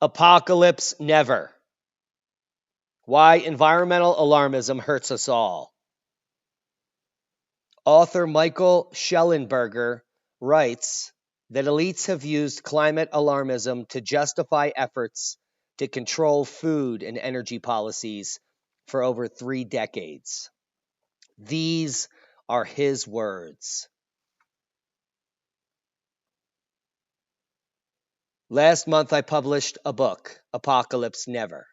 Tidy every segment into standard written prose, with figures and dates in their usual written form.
Apocalypse never. Why environmental alarmism hurts us all. Author Michael Shellenberger writes that elites have used climate alarmism to justify efforts to control food and energy policies for over 3 decades. These are his words. Last month, I published a book, Apocalypse Never,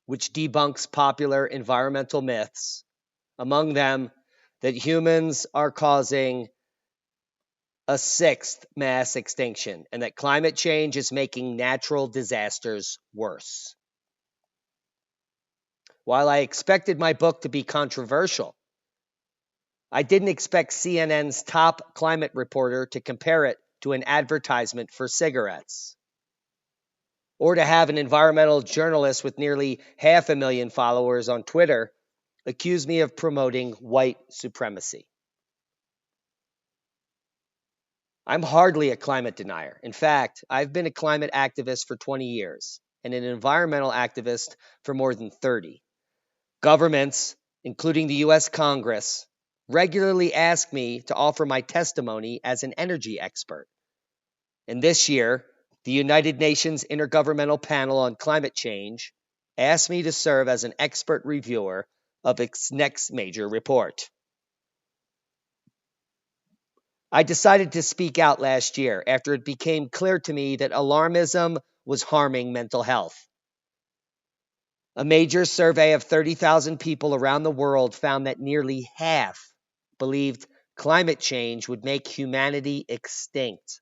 which debunks popular environmental myths, among them that humans are causing a sixth mass extinction and that climate change is making natural disasters worse. While I expected my book to be controversial, I didn't expect CNN's top climate reporter to compare it to an advertisement for cigarettes, or to have an environmental journalist with nearly 500,000 followers on Twitter accuse me of promoting white supremacy. I'm hardly a climate denier. In fact, I've been a climate activist for 20 years and an environmental activist for more than 30. Governments, including the US Congress, regularly ask me to offer my testimony as an energy expert. And this year, the United Nations Intergovernmental Panel on Climate Change asked me to serve as an expert reviewer of its next major report. I decided to speak out last year after it became clear to me that alarmism was harming mental health. A major survey of 30,000 people around the world found that nearly half believed climate change would make humanity extinct.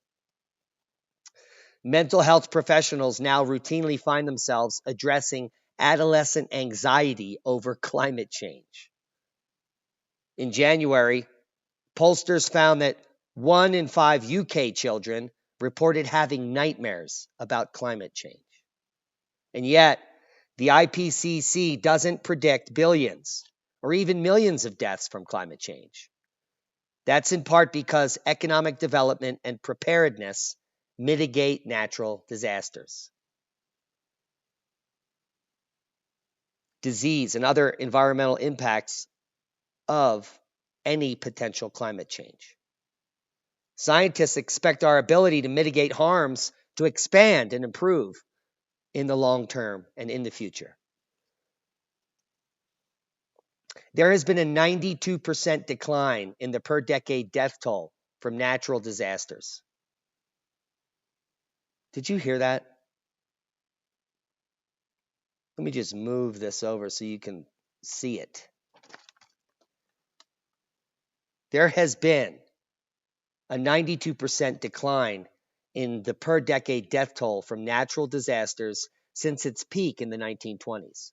Mental health professionals now routinely find themselves addressing adolescent anxiety over climate change. In January, pollsters found that 1 in 5 UK children reported having nightmares about climate change. And yet, the IPCC doesn't predict billions or even millions of deaths from climate change. That's in part because economic development and preparedness mitigate natural disasters. Disease and other environmental impacts of any potential climate change. Scientists expect our ability to mitigate harms to expand and improve in the long term and in the future. There has been a 92% decline in the per decade death toll from natural disasters. Did you hear that? Let me just move this over so you can see it. There has been a 92% decline in the per decade death toll from natural disasters since its peak in the 1920s.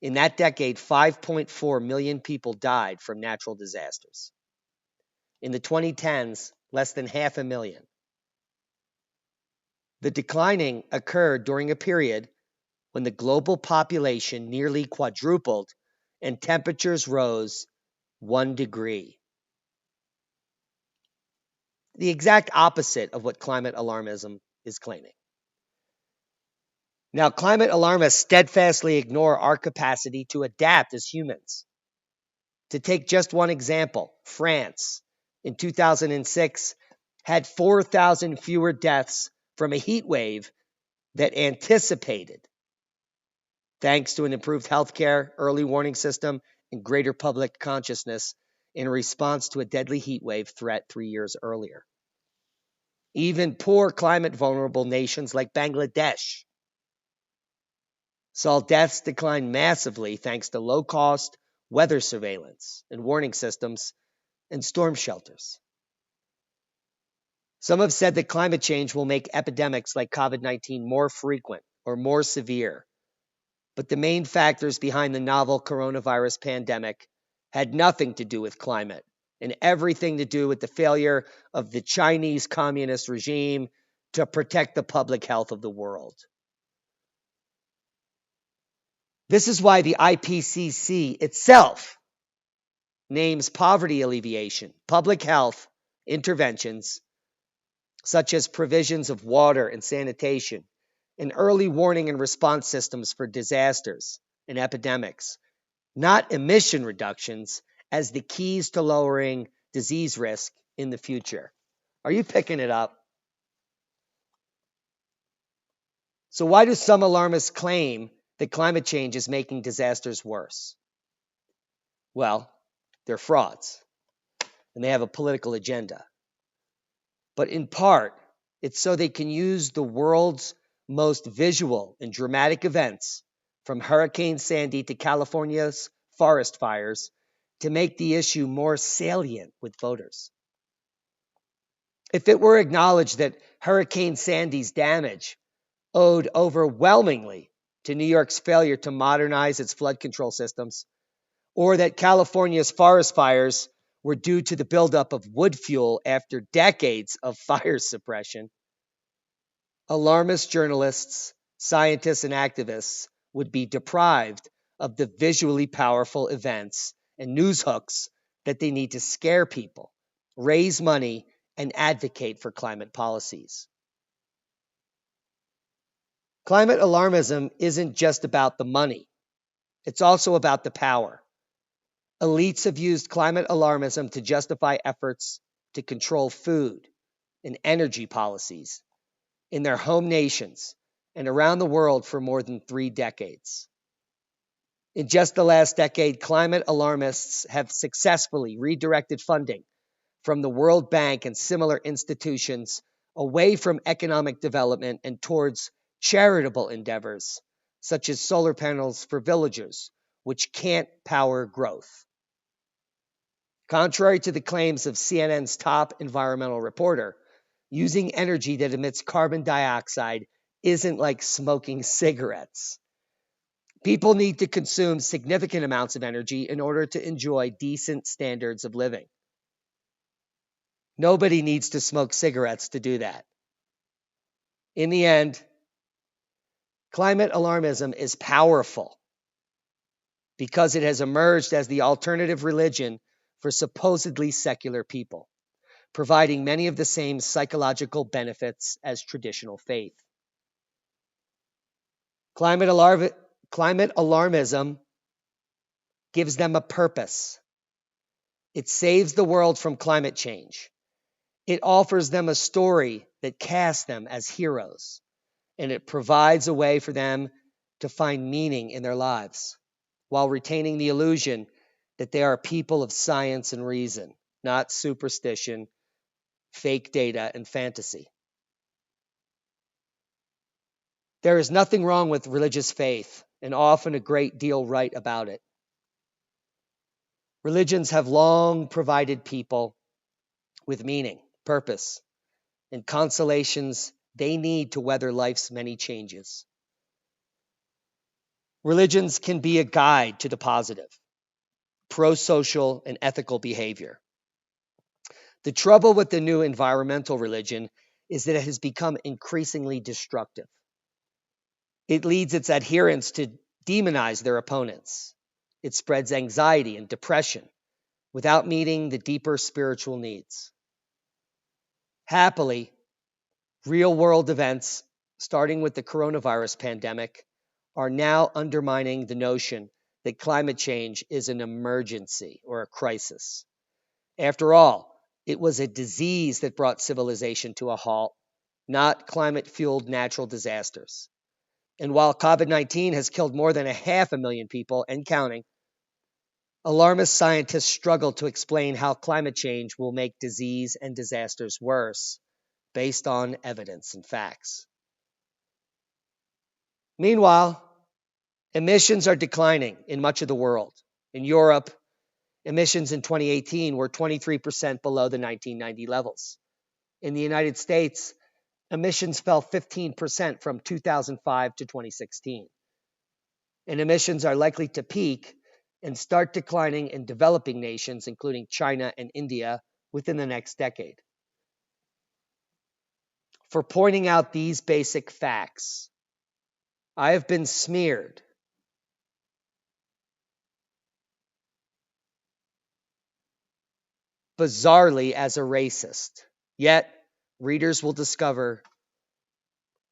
In that decade, 5.4 million people died from natural disasters. In the 2010s, less than 500,000. The declining occurred during a period when the global population nearly quadrupled and temperatures rose 1 degree. The exact opposite of what climate alarmism is claiming. Now, climate alarmists steadfastly ignore our capacity to adapt as humans. To take just one example, France in 2006 had 4,000 fewer deaths from a heat wave that anticipated, thanks to an improved healthcare, early warning system, and greater public consciousness in response to a deadly heat wave threat 3 years earlier. Even poor climate vulnerable nations like Bangladesh saw deaths decline massively thanks to low-cost weather surveillance and warning systems and storm shelters. Some have said that climate change will make epidemics like COVID-19 more frequent or more severe. But the main factors behind the novel coronavirus pandemic had nothing to do with climate and everything to do with the failure of the Chinese communist regime to protect the public health of the world. This is why the IPCC itself names poverty alleviation, public health interventions, such as provisions of water and sanitation, and early warning and response systems for disasters and epidemics, not emission reductions, as the keys to lowering disease risk in the future. Are you picking it up? So, why do some alarmists claim that climate change is making disasters worse? Well, they're frauds and they have a political agenda. But in part, it's so they can use the world's most visual and dramatic events, from Hurricane Sandy to California's forest fires, to make the issue more salient with voters. If it were acknowledged that Hurricane Sandy's damage owed overwhelmingly to New York's failure to modernize its flood control systems, or that California's forest fires were due to the buildup of wood fuel after decades of fire suppression, alarmist journalists, scientists, and activists would be deprived of the visually powerful events and news hooks that they need to scare people, raise money, and advocate for climate policies. Climate alarmism isn't just about the money, it's also about the power. Elites have used climate alarmism to justify efforts to control food and energy policies in their home nations and around the world for more than 3 decades. In just the last decade, climate alarmists have successfully redirected funding from the World Bank and similar institutions away from economic development and towards charitable endeavors, such as solar panels for villagers, which can't power growth. Contrary to the claims of CNN's top environmental reporter, using energy that emits carbon dioxide isn't like smoking cigarettes. People need to consume significant amounts of energy in order to enjoy decent standards of living. Nobody needs to smoke cigarettes to do that. In the end, climate alarmism is powerful because it has emerged as the alternative religion for supposedly secular people, providing many of the same psychological benefits as traditional faith. Climate alarmism gives them a purpose. It saves the world from climate change. It offers them a story that casts them as heroes, and it provides a way for them to find meaning in their lives while retaining the illusion that they are people of science and reason, not superstition, fake data, and fantasy. There is nothing wrong with religious faith, and often a great deal right about it. Religions have long provided people with meaning, purpose, and consolations they need to weather life's many changes. Religions can be a guide to the positive, pro-social, and ethical behavior. The trouble with the new environmental religion is that it has become increasingly destructive. It leads its adherents to demonize their opponents. It spreads anxiety and depression without meeting the deeper spiritual needs. Happily, real-world events, starting with the coronavirus pandemic, are now undermining the notion that climate change is an emergency or a crisis. After all, it was a disease that brought civilization to a halt, not climate-fueled natural disasters. And while COVID-19 has killed more than 500,000 people and counting, alarmist scientists struggle to explain how climate change will make disease and disasters worse based on evidence and facts. Meanwhile, emissions are declining in much of the world. In Europe, emissions in 2018 were 23% below the 1990 levels. In the United States, emissions fell 15% from 2005 to 2016. And emissions are likely to peak and start declining in developing nations, including China and India, within the next decade. For pointing out these basic facts, I have been smeared bizarrely as a racist. Yet, readers will discover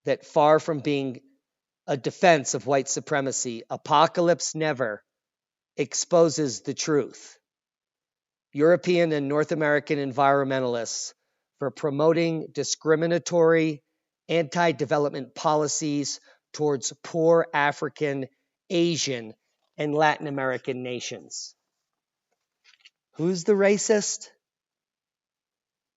that far from being a defense of white supremacy, Apocalypse Never exposes the truth. European and North American environmentalists for promoting discriminatory anti-development policies towards poor African, Asian, and Latin American nations. Who's the racist?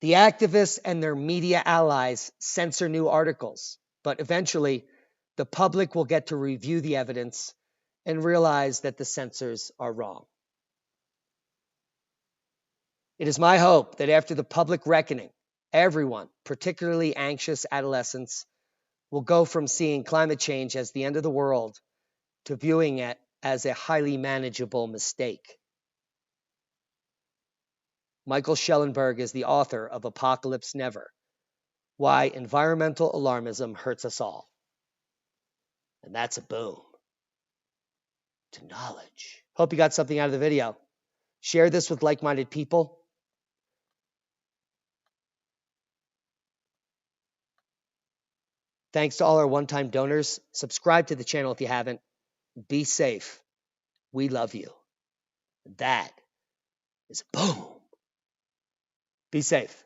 The activists and their media allies censor new articles, but eventually the public will get to review the evidence and realize that the censors are wrong. It is my hope that after the public reckoning, everyone, particularly anxious adolescents, will go from seeing climate change as the end of the world to viewing it as a highly manageable mistake. Michael Shellenberger is the author of Apocalypse Never: Why Environmental Alarmism Hurts Us All. And that's a boom to knowledge. Hope you got something out of the video. Share this with like-minded people. Thanks to all our one-time donors. Subscribe to the channel if you haven't. Be safe. We love you. That is boom. Be safe.